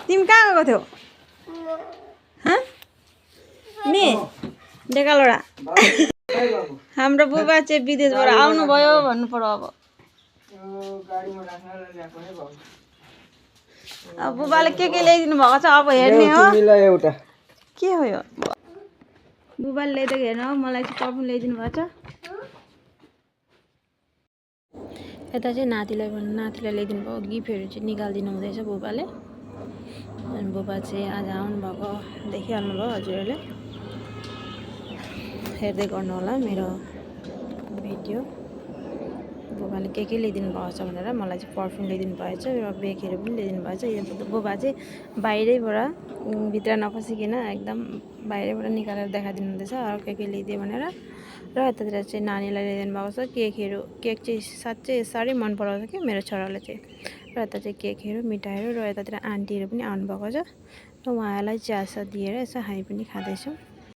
तिमी कहाँ गएको थियौ नि डेकालोडा हाम्रो बुबा चाहिँ विदेशबाट आउनुभयो भन्नु पर्यो अब बुबाले के ल्याइदिनु भएको छ अब हेर्ने हो एउटा के हो यो बुबाले ल्याइदिएको हेर्नु हो मलाई चाहिँ पर्फ्युम ल्याइदिनु भएको छ यता चाहिँ नातिलाई ल्याइदिनु भयो गिफ्टहरू चाहिँ निकालिदिनु हुँदैछ बुबाले अनि बुबा चाहिँ आज आउनुभएको देखिहाल्नु भयो हजुरहरूले हेर्दै गर्नु होला मेरो भिडियो बुबाले के ल्याइदिनु भएको छ भनेर मलाई चाहिँ पर्फ्युम ल्याइदिनु भएछ र बेगहरू पनि ल्याइदिनु भएछ यो बुबा चाहिँ बाहिरैबाट भित्र नपसिकन एकदम बाहिरैबाट निकालेर देखाइदिनु हुँदैछ अरू के ल्याइदियो भनेर र यतातिर चाहिँ नानीलाई ल्याइदिनु भएको छ केक चाहिँ साँच्चै साह्रै मन पराउँछ कि मेरो छोराले चाहिँ र यता चाहिँ केकहरू मिठाईहरू र यतातिर आन्टीहरू पनि आउनुभएको छ र उहाँहरूलाई चियासा दिएर यसो हामी पनि खाँदैछौँ